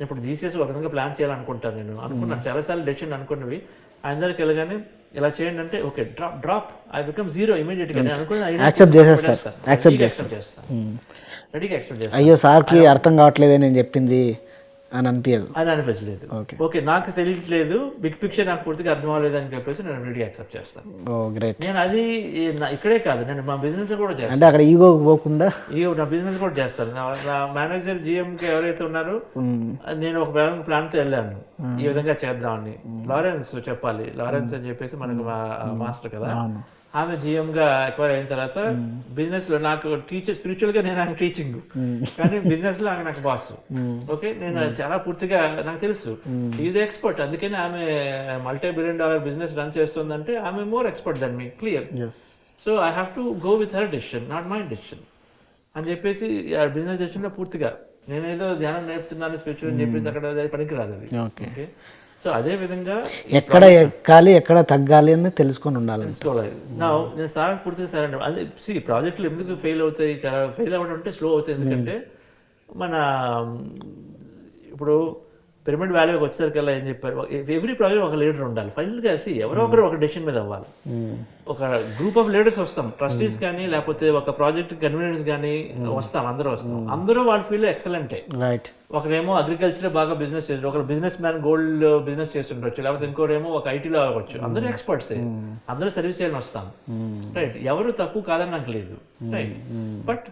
ఇప్పుడు జీసీఎస్ ఒక విధంగా ప్లాన్ చేయాలనుకుంటాను, నేను అనుకున్నాను చాలాసార్లు డెసిషన్ అనుకున్నవి, ఆయన దగ్గరికి వెళ్ళగానే ఇలా చేయండి అంటే okay drop I become zero ఇమీడియట్గా. నేను అనుకున్న యాక్సెప్ట్ చేసేస్తారు, యాక్సెప్ట్ రెడీగా యాక్సెప్ట్ చేస్తాను. అయ్యో సార్కి అర్థం కావట్లేదే నేను చెప్పింది అని అనిపించదు, అని అనిపించలేదు. ఓకే నాకు తెలియట్లేదు, బిగ్ పిక్చర్ నాకు పూర్తిగా అర్థం అవ్వలేదు అని చెప్పేసి నేను రెడీ యాక్సెప్ట్ చేస్తాను. గ్రేట్. నేను అది ఇక్కడే కాదు, నేను మా బిజినెస్ కూడా చేస్తాను. అంటే అక్కడ ఈగో పోకుండా నా బిజినెస్ కూడా చేస్తాను. నా మేనేజర్ జిఎంకి ఎవరైతే ఉన్నారో నేను ఒక ప్లాన్తో వెళ్ళాను, ఈ విధంగా చేద్దామని. లారెన్స్ చెప్పాలి, లారెన్స్ అని చెప్పేసి మనకు మాస్టర్ కదా, ఆమె జిఎంగా ఎక్వైర్ అయిన తర్వాత బిజినెస్ లో నాకు టీచర్, స్పిరిచువల్ గా నేను ఆమె టీచింగ్, కానీ బిజినెస్ లో ఆమె నాకు బాస్. ఓకే నేను చాలా పూర్తిగా నాకు తెలుసు ఈజ్ ఎక్స్పర్ట్, అందుకని ఆమె $multi-billion బిజినెస్ రన్ చేస్తుందంటే ఆమె more expert than me, clear. So I have to go with her decision, not my decision అని చెప్పేసి ఆ బిజినెస్ డెసిషన్ లో పూర్తిగా నేనేదో ధ్యానం నేర్పుతున్నాను స్పిరిచువల్ అని చెప్పేసి అక్కడ పనికిరాదు అది. ఓకే సో అదే విధంగా ఎక్కడ ఎక్కాలి ఎక్కడ తగ్గాలి అని తెలుసుకొని ఉండాలి. నేను సార్ పూర్తిగా సార్ అంటే అదే ప్రాజెక్టులు ఎందుకు ఫెయిల్ అవుతాయి, చాలా ఫెయిల్ అవ్వడం అంటే స్లో అవుతాయి. ఎందుకంటే మన ఇప్పుడు పిరమిడ్ వ్యాలీకి వచ్చేసరికల్లా ఏం చెప్పారు, ఎవ్రీ ప్రాజెక్ట్ ఒక లీడర్ ఉండాలి. ఫైనల్గా ఎవరో ఒకరు ఒక డెసిషన్ మీద అవ్వాలి. ఒక గ్రూప్ ఆఫ్ లీడర్స్ వస్తాం, ట్రస్టీస్ కానీ లేకపోతే ఒక ప్రాజెక్ట్ కన్వీనర్స్ కానీ వస్తాం, అందరూ వస్తాం, అందరూ వాళ్ళ ఫీల్డ్ ఎక్సలెంటే. ఒకరేమో అగ్రికల్చర్ బాగా బిజినెస్ చేస్తారు, ఒక బిజినెస్ మ్యాన్ గోల్డ్ బిజినెస్ చేస్తుండొచ్చు, లేకపోతే ఇంకోరేమో ఒక ఐటీలో అవ్వచ్చు, అందరూ ఎక్స్పర్ట్స్, అందరూ సర్వీస్ చేయాలని వస్తాం. రైట్, ఎవరు తక్కువ కాదని నాకు లేదు. రైట్, బట్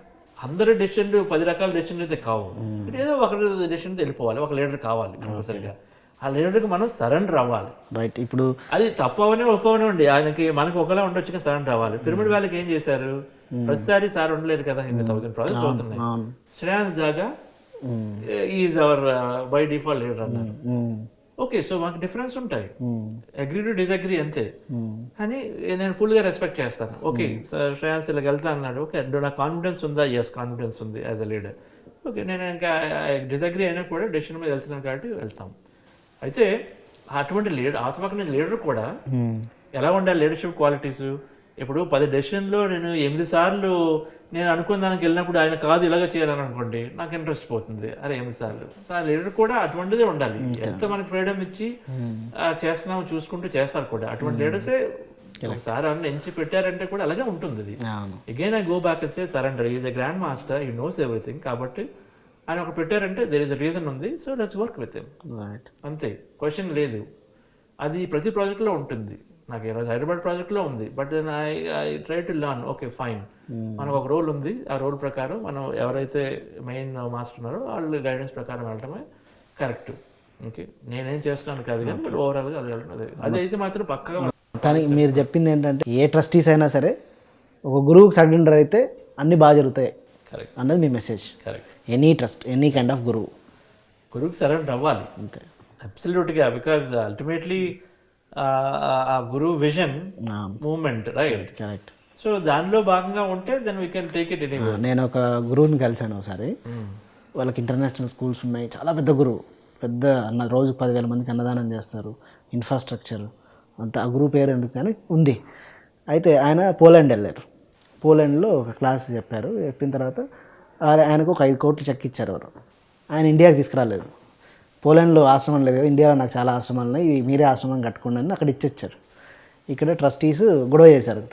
అందరి డెసిషన్ 10 రకాల డెసిషన్ అయితే కావు, ఏదో ఒకరి డెసిషన్ వెళ్ళిపోవాలి, ఒక లీడర్ కావాలి కంపల్సరిగా. ఆ లీడర్కి మనం సరెండర్ అవ్వాలి. రైట్, ఇప్పుడు అది తప్పవనే ఒప్పవనే ఆయనకి మనకి ఒకలా ఉండొచ్చు కానీ సరెండర్ అవ్వాలి. పిరమిడ్ వాళ్ళకి ఏం చేశారు, ప్రతిసారి సార్ ఉండలేరు కదా, 1000 ప్రాజెక్ట్స్ అవుతున్నాయి, శ్రేయాన్స్ జాగా is our by default leader అన్నారు. ఓకే సో మాకు డిఫరెన్స్ ఉంటాయి, అగ్రీ టు డిసగ్రీ అంతే, కానీ నేను ఫుల్గా రెస్పెక్ట్ చేస్తాను. ఓకే సార్ శ్రేయాన్స్ ఇలాగ వెళ్తా అన్నాడు, ఓకే నాకు కాన్ఫిడెన్స్ ఉందా, ఎస్ కాన్ఫిడెన్స్ ఉంది యాజ్ అ లీడర్. ఓకే నేను ఇంకా డిసగ్రీ అయినా కూడా డెసిషన్ మీద వెళ్తున్నాను కాబట్టి వెళ్తాం. అయితే అటువంటి లీడర్ ఆత్మకమైన లీడర్ కూడా ఎలా ఉండాలి, లీడర్షిప్ క్వాలిటీస్. ఇప్పుడు 10 డెసిషన్లో నేను 8 సార్లు నేను అనుకున్న దానికి వెళ్ళినప్పుడు ఆయన కాదు ఇలాగ చేయాలని అనుకోండి, నాకు ఇంట్రెస్ట్ పోతుంది. అరే 8 సార్లు లీడర్ కూడా అటువంటిదే ఉండాలి. ఎంత మనకి ఫ్రీడమ్ ఇచ్చి చేస్తున్నామో చూసుకుంటూ చేస్తారు కూడా, అటువంటి లీడర్సే ఒకసారి అన్న ఎంచి పెట్టారంటే కూడా అలాగే ఉంటుంది. అది again I go back and say surrender, is a grand master, he knows everything. కాబట్టి ఆయన ఒక పెట్టారంటే దేర్ ఇస్ అ రీజన్ ఉంది, so let's work with him, అంతే, క్వశ్చన్ లేదు. అది ప్రతి ప్రాజెక్ట్లో ఉంటుంది. నాకు ఈరోజు హైదరాబాద్ ప్రాజెక్ట్లో ఉంది, but then I try to learn. Okay fine, మనకు ఒక రోల్ ఉంది, ఆ రోల్ ప్రకారం మనం ఎవరైతే మెయిన్ మాస్టర్ ఉన్నారో వాళ్ళ గైడెన్స్ ప్రకారం వెళ్ళటమే కరెక్ట్. ఓకే నేనేం చేస్తున్నాను కాదు కానీ ఓవరాల్గా అది వెళ్ళడం, అది అయితే మాత్రం పక్కగా. దానికి మీరు చెప్పింది ఏంటంటే ఏ ట్రస్టీస్ అయినా సరే ఒక గురువుకి సరెండర్ అయితే అన్ని బాగా జరుగుతాయి అన్నది మీ message. Correct, any trust, any kind of గురువుకి సరెండర్ అవ్వాలి అంతే, అబ్సల్యూట్గా. బికాజ్ అల్టిమేట్లీ ఆ గురువు vision moment, right. Correct. So దానిలో భాగంగా ఉంటే then we can take it anyway. నేను ఒక గురువుని కలిసాను ఒకసారి, వాళ్ళకి ఇంటర్నేషనల్ స్కూల్స్ ఉన్నాయి, చాలా పెద్ద గురువు, పెద్ద రోజుకు 10,000 మందికి అన్నదానం చేస్తారు, ఇన్ఫ్రాస్ట్రక్చర్ అంత. ఆ గురువు పేరు ఎందుకు కానీ ఉంది. అయితే ఆయన పోలాండ్ వెళ్ళారు, పోలాండ్లో ఒక క్లాస్ చెప్పారు, చెప్పిన తర్వాత ఆయనకు ఒక 5 కోట్లు చెక్ ఇచ్చారు ఎవరు. ఆయన ఇండియాకి తీసుకురాలేదు, పోలాండ్లో ఆశ్రమం లేదు కదా, ఇండియాలో నాకు చాలా ఆశ్రమాలు ఉన్నాయి, మీరే ఆశ్రమం కట్టుకోండి అని అక్కడ ఇచ్చేచ్చారు. ఇక్కడ ట్రస్టీస్ గొడవ చేశారు,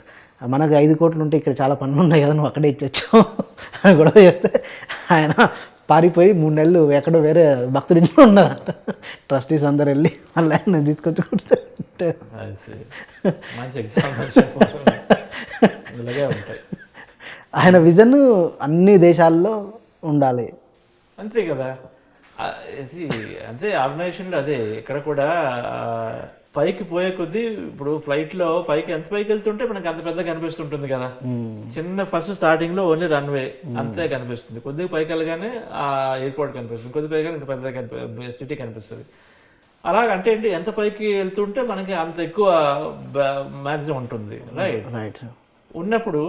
మనకు 5 కోట్లు ఉంటే ఇక్కడ చాలా పనులు ఉన్నాయి కదా, నువ్వు అక్కడే ఇచ్చొచ్చు అని గొడవ చేస్తే ఆయన పారిపోయి 3 నెలలు ఎక్కడో వేరే భక్తుడి ఇంట్లో ఉన్నారంట. ట్రస్టీస్ అందరు వెళ్ళి మళ్ళీ ఆయన తీసుకొచ్చి కూర్చోంటే ఆయన విజన్ అన్ని దేశాల్లో ఉండాలి, అంతే కదా. అంతే ఆర్గనైజేషన్లో అదే. ఇక్కడ కూడా పైకి పోయే కొద్దీ ఇప్పుడు ఫ్లైట్లో పైకి ఎంత పైకి వెళ్తుంటే మనకి అంత పెద్ద కనిపిస్తుంటుంది కదా. చిన్న ఫస్ట్ స్టార్టింగ్ లో ఓన్లీ రన్వే అంతే కనిపిస్తుంది, కొద్దిగా పైకి వెళ్ళగానే ఆ ఎయిర్పోర్ట్ కనిపిస్తుంది, కొద్ది పైగా ఇంకా పెద్ద సిటీ కనిపిస్తుంది. అలాగంటే ఏంటి, ఎంత పైకి వెళ్తుంటే మనకి అంత ఎక్కువ మ్యాక్సిమం ఉంటుంది, రైట్. రైట్ ఉన్నప్పుడు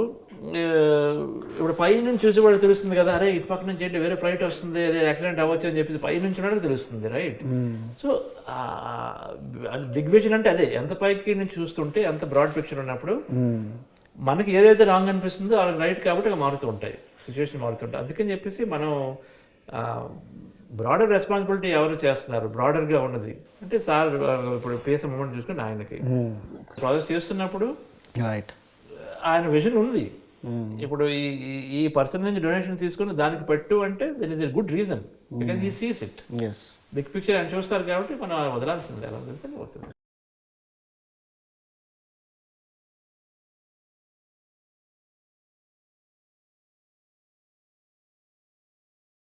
ఇప్పుడు పై నుంచి చూసేవాడు తెలుస్తుంది కదా, అరే ఇటు పక్క నుంచి ఏంటి వేరే ఫ్లైట్ వస్తుంది, అదే యాక్సిడెంట్ అవ్వచ్చు అని చెప్పి పై నుంచి ఉన్నాడు తెలుస్తుంది, రైట్. సో దిగ్విజన్ అంటే అదే, ఎంత పైకి నుంచి చూస్తుంటే అంత బ్రాడ్ పిక్చర్ ఉన్నప్పుడు మనకి ఏదైతే రాంగ్ అనిపిస్తుందో వాళ్ళకి రైట్ కాబట్టి మారుతూ ఉంటాయి, సిచ్యువేషన్ మారుతుంటాయి. అందుకని చెప్పేసి మనం బ్రాడర్ రెస్పాన్సిబిలిటీ ఎవరు చేస్తున్నారు, బ్రాడర్గా ఉన్నది అంటే సార్ ఇప్పుడు పిఎస్ఎం మూమెంట్ చూసుకుని ఆయనకి ప్రాజెక్ట్ చేస్తున్నప్పుడు రైట్ ఆయన విజన్ ఉంది. ఇప్పుడు ఈ పర్సన్ నుంచి డొనేషన్ తీసుకుని దానికి పెట్టు అంటే there is a good reason because he sees it. Big picture ఆయన చూస్తారు కాబట్టి మనం వదలాల్సిందే, అలా వదిలితే అవుతుంది.